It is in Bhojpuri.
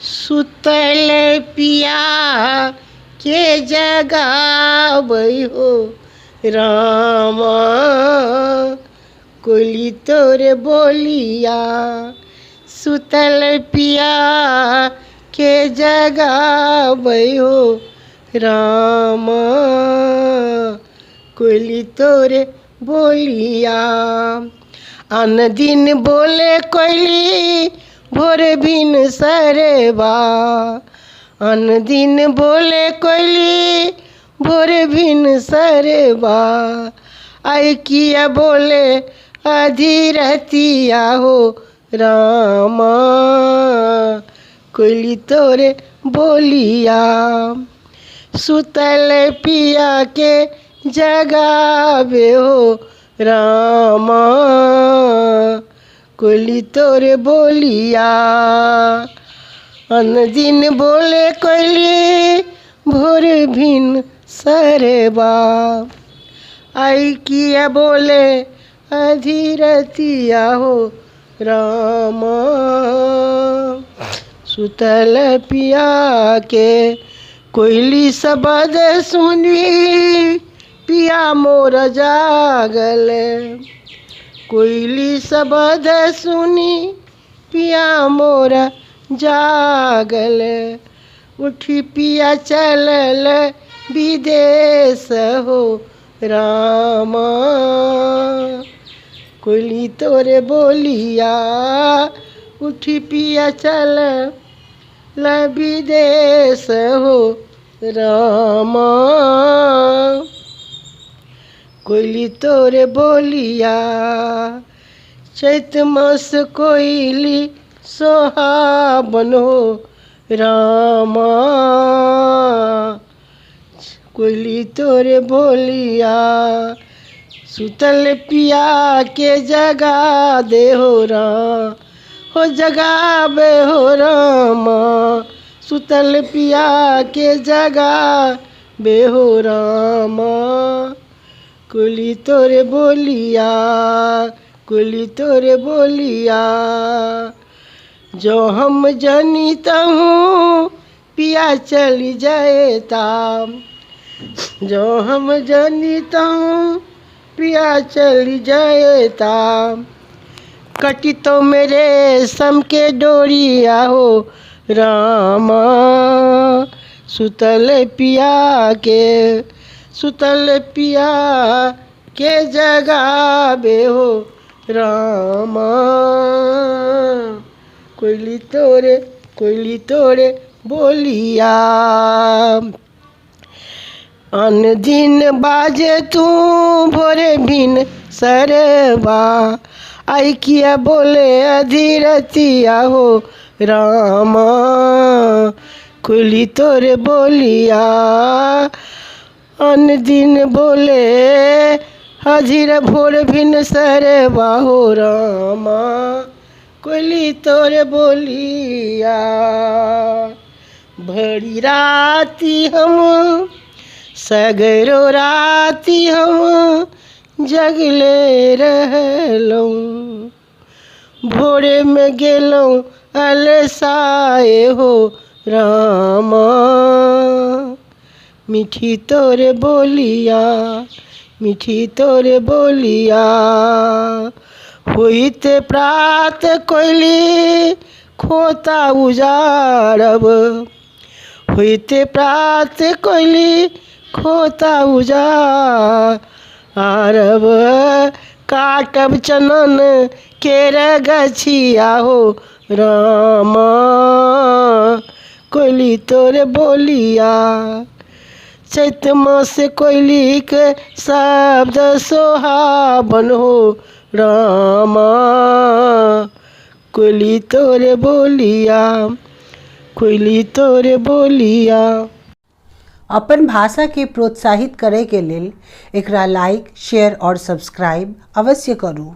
सुतल पिया के जगावै हो रामा, कोयली तोरे बोलिया। सुतल पिया के जगावै हो रामा, कोयली तोरे बोलिया। अन दिन बोले कोयली भोर बिन सरबा, अन दिन बोले कोयली भोर बिन सरबा। आई किया बोले अधिरतिया हो रामा, कोयली तोरे बोलिया। सुतल पिया के जगावे हो रामा, कोयली तोरे बोलिया। अन दिन बोले कोयली भोर भिन सरबा, आई किया बोले अधिरतिया हो रामा। सुतल पिया के कोयली शब्द सुनी पिया मोर जागल, कोयली शब्द सुनी पिया मोर जागल। उठी पिया चलल विदेश हो रामा, कोयली तोरे बोलिया। उठी पिया चलल विदेश हो रामा, कोयली तोरे बोलिया। चैत मास कोयली सोहावन हो रामा, कोयली तोरे बोलिया। सुतल पिया के जगा दे हो राम, हो जगावे हो रामा। सुतल पिया के जगा बे हो रामा, कोयली तोरे बोलिया, कोयली तोरे बोलिया। जो हम जनिता हूँ पिया चली जाएता, जो हम जनिता हूँ पिया चली जाएता। कटी तो मेरे सम के डोरिया हो रामा, सुतल पिया के, सुतल पिया के जगावे हो रामा, कोयली तोरे बोलिया। अन दिन बाजे तू भोरे बिन सरबा, आई किया बोले अधिरतिया हो रामा, कोयली तोरे बोलिया। अन दिन बोले हजीर भोर भिन सरबा हो रामा, कोयली तोरे बोलिया। भरी राती हम सगरो राती हम जगले रहलौं, भोरे में गेलौं अलसाए हो रामा, मीठी तोरे बोलिया, मीठी तोरे बोलिया। होइते प्रात कोयली खोता उजाड़ब, होइते प्रात कोयली खोता उजाड़ब। काटब चनन केर गछिया हो रामा, कोयली तोरे बोलिया। चैत मास कोयली के शब्द सोहावन हो रामा, कोयली तोरे बोलिया, कोयली तोरे बोलिया। अपन भाषा के प्रोत्साहित करे के लेल एकरा लाइक, शेयर और सब्सक्राइब अवश्य करू।